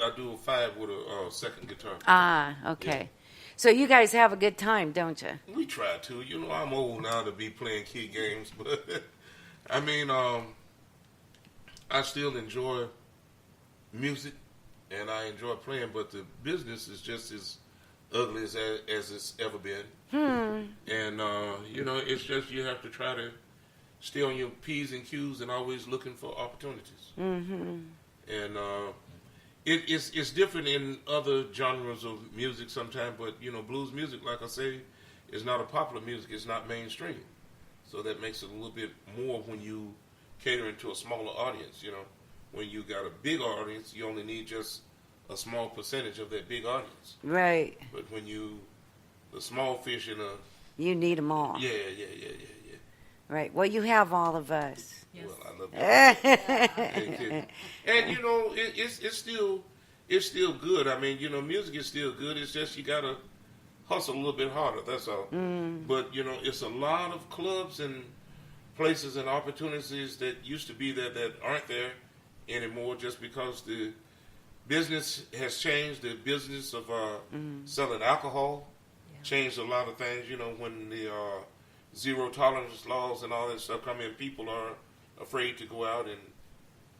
I do a 5 with a second guitar. Ah, okay. Yeah. So you guys have a good time, don't you? We try to. You know, I'm old now to be playing key games, but I mean, I still enjoy music and I enjoy playing, but the business is just as ugly as it's ever been. And you know, it's just you have to try to stay on your P's and Q's and always looking for opportunities. And it's different in other genres of music sometimes, but you know, blues music, like I say, is not a popular music. It's not mainstream, so that makes it a little bit more when you catering to a smaller audience. You know, when you got a big audience, you only need just a small percentage of that big audience. Right. But when the small fish in a... You need them all. Yeah. Right. Well, you have all of us. Yes. Well, I love that. And you know, it's still good. I mean, you know, music is still good. It's just you gotta hustle a little bit harder. That's all. But you know, it's a lot of clubs and places and opportunities that used to be there that aren't there anymore, just because the business has changed. The business of selling alcohol changed a lot of things. You know, when the zero tolerance laws and all that stuff come in, people are afraid to go out and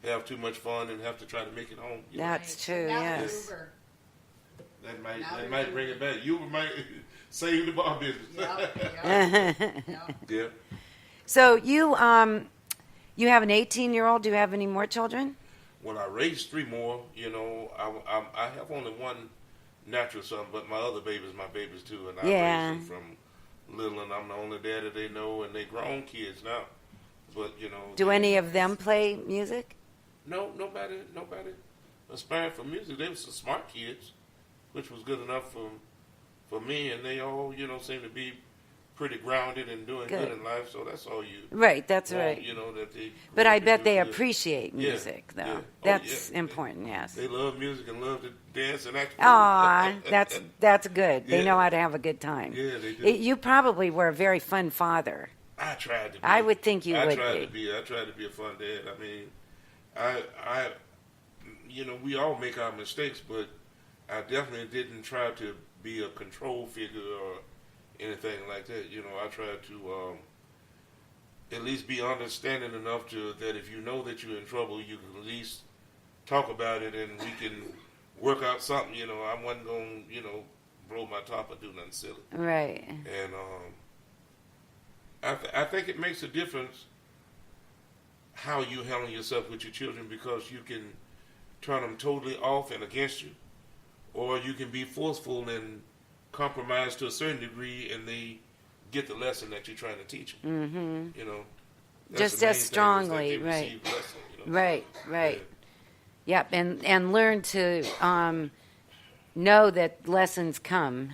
have too much fun and have to try to make it home. That's true, Now yes. Uber. That might bring it back. You might save the bar business. Yeah. So you have an 18-year-old. Do you have any more children? Well, I raised 3 more. You know, I have only one natural son, but my other babies, my babies too, and I raised them from little, and I'm the only daddy they know, and they grown kids now. But you know, Do any of them play music? No, nobody aspired for music. They were some smart kids, which was good enough for me, and they all, you know, seem to be pretty grounded and doing good in life. So that's all you. Right, that's want, right. You know that they. But I bet they good. appreciate music, though. Yeah. Oh, That's yeah. important. Yes. They love music and love to dance and act. Aw, that's good. They Yeah. know how to have a good time. Yeah, they do. You probably were a very fun father. I tried to be. I would think you would I tried to be a fun dad. I mean, I, you know, we all make our mistakes, but I definitely didn't try to be a control figure or anything like that. You know, I tried to at least be understanding enough that if you know that you're in trouble, you can at least talk about it and we can work out something. You know, I wasn't going to, you know, blow my top or do nothing silly. Right. And I think it makes a difference how you handle yourself with your children, because you can turn them totally off and against you, or you can be forceful and compromise to a certain degree, and they get the lesson that you're trying to teach them. You know, that's Just the main as thing, is that strongly, they right? receive the lesson, you know? Right. Yep, and learn to know that lessons come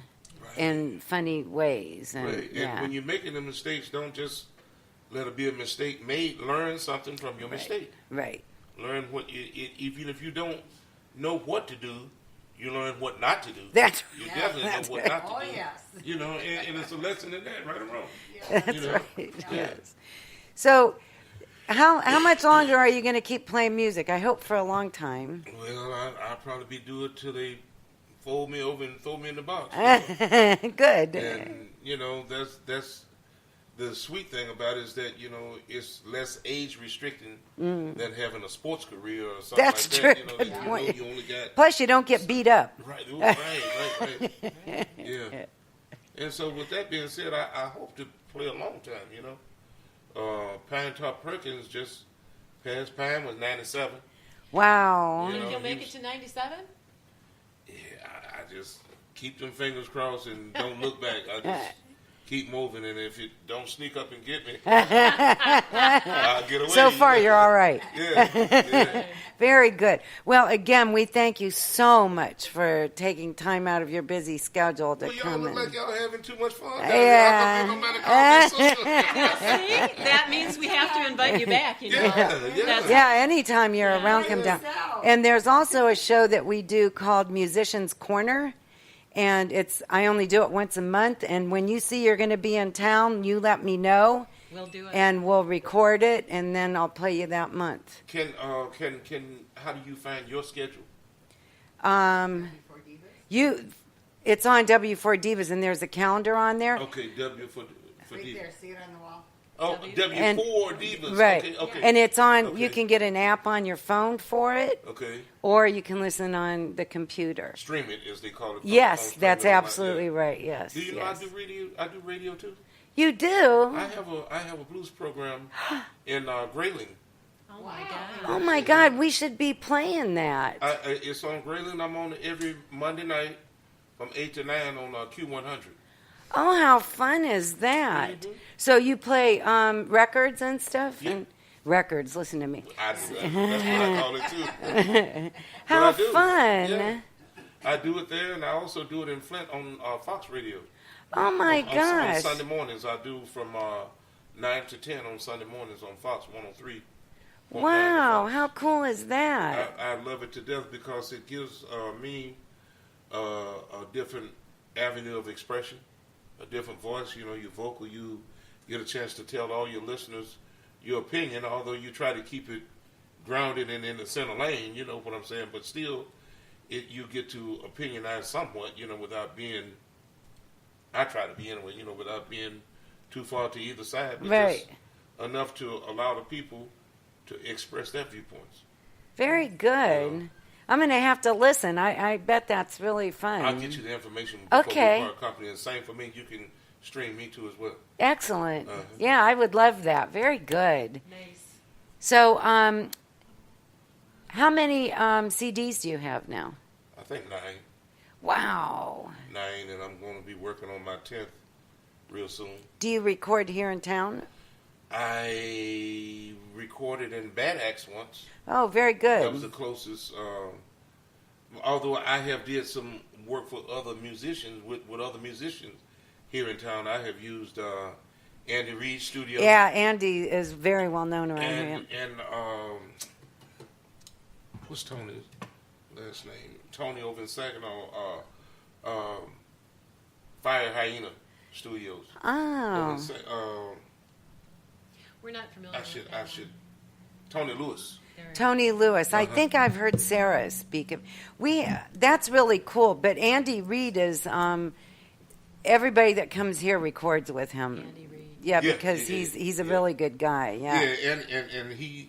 in funny ways. And, Right. And when you're making the mistakes, don't just let it be a mistake made. Learn something from your mistake. Right. Learn what even if you don't know what to do, you learn what not to do. That's You definitely know what not to Oh, do. yes. You know, and it's a lesson in that, right or wrong. That's You know? right. Yes. So, how much longer are you going to keep playing music? I hope for a long time. Well, I'll probably be doing it till they fold me over and throw me in the box. Good. And you know, that's the sweet thing about it, is that, you know, it's less age restricting than having a sports career or something That's like true. that. You know, Good that you point. know you only got Plus, you don't get beat up. right. Yeah. And so, with that being said, I hope to play a long time. You know, Pine Top Perkins just passed. Pine was 97. Wow. You know, Think you'll make he it to 97? Yeah, I just keep them fingers crossed and don't look back. I just keep moving, and if it don't sneak up and get me, I'll get away. So far, you're all right. Yeah. Very good. Well, again, we thank you so much for taking time out of your busy schedule to Well, y'all come look in. like y'all having too much fun. Yeah. See, that means we have to invite you back. You know. That's- Yeah, anytime you're around, come down. yourself. And there's also a show that we do called Musician's Corner. And I only do it once a month. And when you see you're going to be in town, you let me know. We'll do it. And we'll record it, and then I'll play you that month. How do you find your schedule? It's on W4 Divas, and there's a calendar on there. Okay, W for Right Divas. there, see it on the wall. Oh, W. W4 Divas. Right. Okay, okay. And it's on, Okay. you can get an app on your phone for it, Okay. or you can listen on the computer. Stream it, as they call it. Yes, Stream that's it online, absolutely yeah. right. Yes. Do you know yes. I do radio? I do radio too. You do? I have a blues program in Grayling. Oh my God. Oh my God, we should be playing that. It's on Grayling. I'm on it every Monday night from 8 to 9 on Q100. Oh, how fun is that? Mhm. So you play records and stuff? Yeah. And records, listen to me. That's what I call it too. How I do. fun. Yeah. I do it there, and I also do it in Flint on Fox Radio. Oh my On gosh. Sunday mornings, I do from 9 to 10 on Sunday mornings on Fox 103. Wow, how cool is that? I love it to death because it gives me a different avenue of expression, a different voice. You know, your vocal, you get a chance to tell all your listeners your opinion, although you try to keep it grounded and in the center lane, you know what I'm saying, but still, you get to opinionize somewhat, you know, without being, I try to be anyway, you know, without being too far to either side, but Right. just enough to allow the people to express their viewpoints. Very good. I'm going to have to listen. I bet that's really fun. I'll get you the information before Okay. we part company. And same for me, you can stream me too as well. Excellent. Uh-huh. Yeah, I would love that. Very good. Nice. So, how many CDs do you have now? I think 9, Wow. and I'm going to be working on my 10th real soon. Do you record here in town? I recorded in Bad Axe once. Oh, very That was good. the closest. Although I have did some work for other musicians with other musicians here in town. I have used Andy Reid's studio. Yeah, Andy is very well known around here. And what's Tony's last name? Tony over in Saginaw. Fire Hyena Studios. Oh, We're not familiar with I that should. one. Tony Lewis. Tony Lewis. I Uh-huh. think I've heard Sarah speak of. That's really cool. But Andy Reid is. Everybody that comes here records with him. Andy Reid. Yeah, Yeah, because yeah, he's a yeah. really good guy. Yeah. And he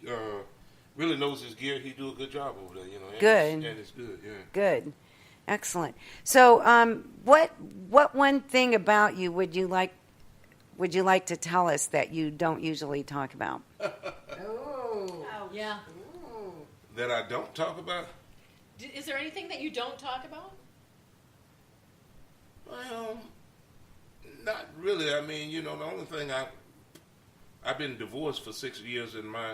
really knows his gear. He do a good job over there, you know. Good. And it's good, yeah. Good. Excellent. So, what one thing about you would you like to tell us that you don't usually talk about? Oh. Yeah. Ooh. That I don't talk about? Is there anything that you don't talk about? Well, not really. I mean, you know, the only thing I've been divorced for 6 years and my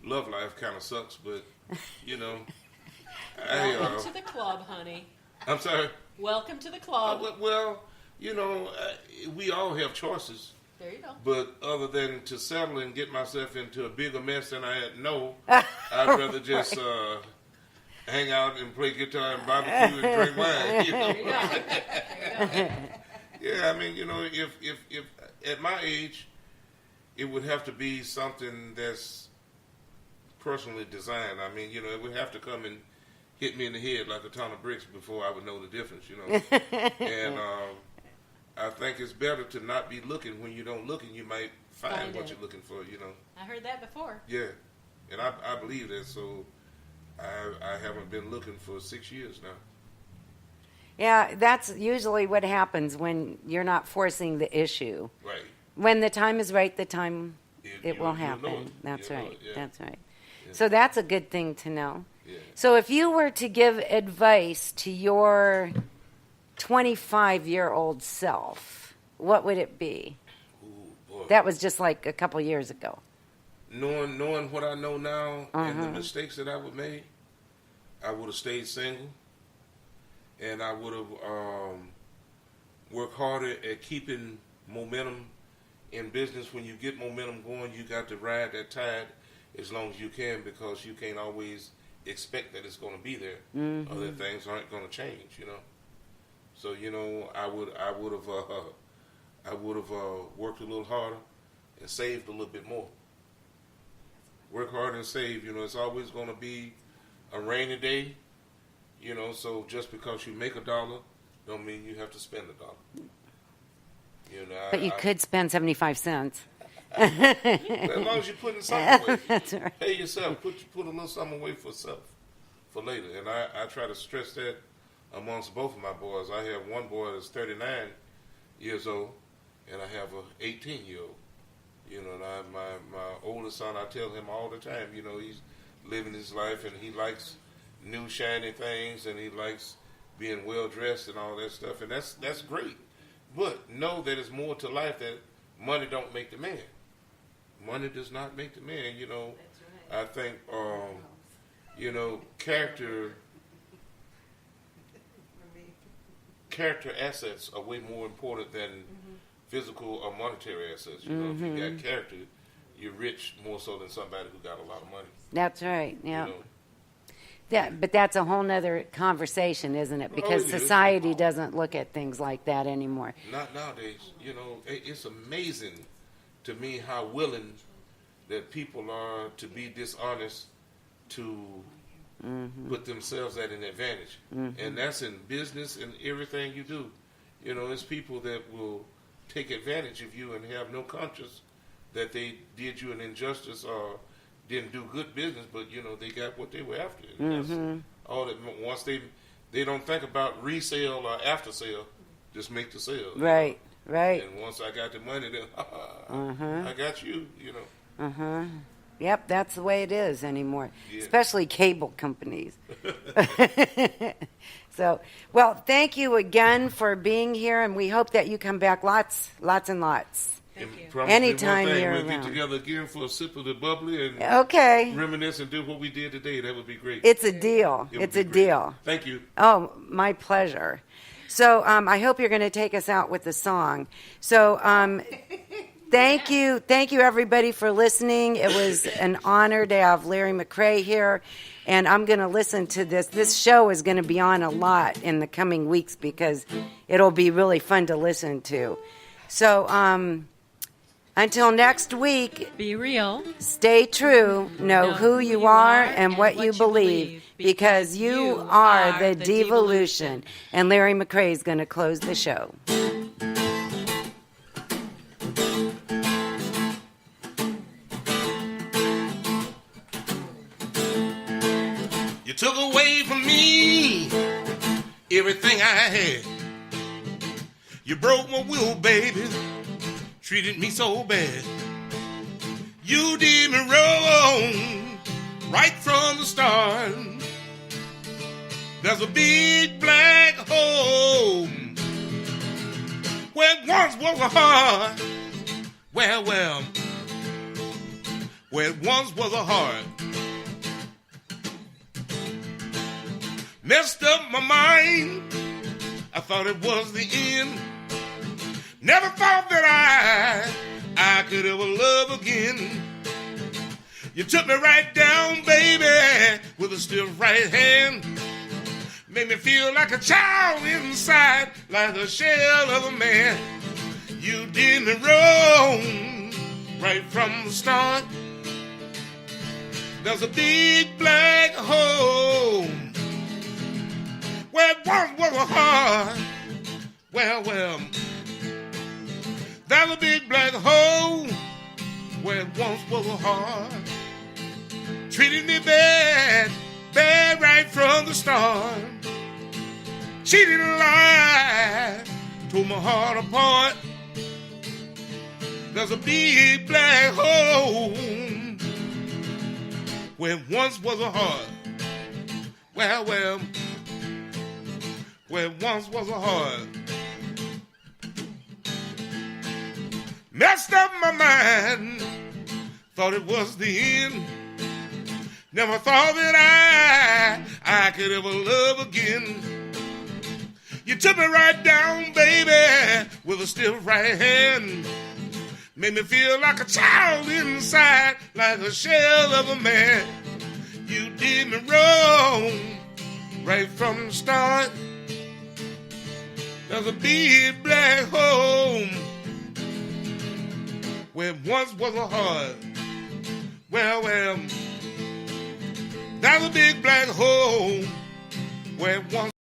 love life kind of sucks, but, you know, Welcome to the club, honey. I'm sorry. Welcome to the club. Well, you know, we all have choices. There you go. But other than to settle and get myself into a bigger mess than I had I'd rather just hang out and play guitar and barbecue and drink wine. You know? There you go. There you go. Yeah, I mean, you know, if at my age, it would have to be something that's personally designed. I mean, you know, it would have to come and hit me in the head like a ton of bricks before I would know the difference, you know. And I think it's better to not be looking when you don't look, and you might find what it. you're looking for, you know. I heard that before. Yeah, and I believe that, so I haven't been looking for 6 years now. Yeah, that's usually what happens when you're not forcing the issue. Right. When the time is right, the time it will You'll happen. know it. That's You'll know right. it, yeah. That's right. Yeah. So that's a good thing to know. Yeah. So if you were to give advice to your 25-year-old self, what would it be? Ooh, boy. That was just like a couple years ago. Knowing what I know now and the Uh-huh. mistakes that I would make, I would have stayed single, and I would have worked harder at keeping momentum in business. When you get momentum going, you got to ride that tide as long as you can, because you can't always expect that it's going to be there, Mm-hmm. or that things aren't going to change, you know. So, you know, I would have worked a little harder and saved a little bit more. Work hard and save. You know, it's always going to be a rainy day, You know, so just because you make $1, don't mean you have to spend $1. You know, But you could spend 75 cents. as long as you're putting something away. That's right. Pay yourself. Put a little something away for self, for later. And I try to stress that amongst both of my boys. I have one boy that's 39 years old, and I have a 18-year-old. You know, and my oldest son, I tell him all the time, you know, he's living his life, and he likes new shiny things, and he likes being well dressed and all that stuff, and that's great. But know that it's more to life, that money don't make the man. Money does not make the man. You know, I think you know, character assets are way more important than physical or monetary assets. You know, if you got character, you're rich more so than somebody who got a lot of money. That's right. Yeah. You know? But that's a whole nother conversation, isn't it? Because society doesn't look at things like that anymore. Not nowadays. You know, it's amazing to me how willing that people are to be dishonest to put themselves at an advantage. And that's in business and everything you do. You know, it's people that will take advantage of you and have no conscience that they did you an injustice or didn't do good business, but you know they got what they were after. That's all that. Once they don't think about resale or after sale, just make the sale. Right, right. And once I got the money, then I got you. You know. Yep, that's the way it is anymore, Yeah. especially cable companies. So, well, thank you again for being here, and we hope that you come back lots and lots. Thank you. Promise me Anytime one thing, you're we'll around. get together again for a sip of the bubbly and Okay. reminisce and do what we did today. That would be great. It's a deal. It would It's be a great. deal. Thank you. Oh, my pleasure. So I hope you're going to take us out with the song. So thank you everybody for listening. It was an honor to have Larry McCray here, and I'm going to listen to this. This show is going to be on a lot in the coming weeks because it'll be really fun to listen to. So until next week, Be real. stay true, know who you are and what you believe, because you are the devolution. And Larry McCray is going to close the show. You took away from me everything I had. You broke my will, baby. Treated me so bad. You did me wrong right from the start. There's a big black hole where it once was a heart. Well, where it once was a heart. Messed up my mind. I thought it was the end. Never thought that I could ever love again. You took me right down, baby, with a stiff right hand. Made me feel like a child inside, like a shell of a man. You did me wrong right from the start. There's a big black hole where it once was a heart. Well, there's a big black hole where it once was a heart. Treated me bad right from the start. Cheated and lied, tore my heart apart. There's a big black hole where it once was a heart. Well, where it once was a heart. Messed up my mind, thought it was the end. Never thought that I could ever love again. You took me right down, baby, with a stiff right hand. Made me feel like a child inside, like a shell of a man. You did me wrong right from the start. There's a big black hole where it once was a heart. Well, there's a big black hole where once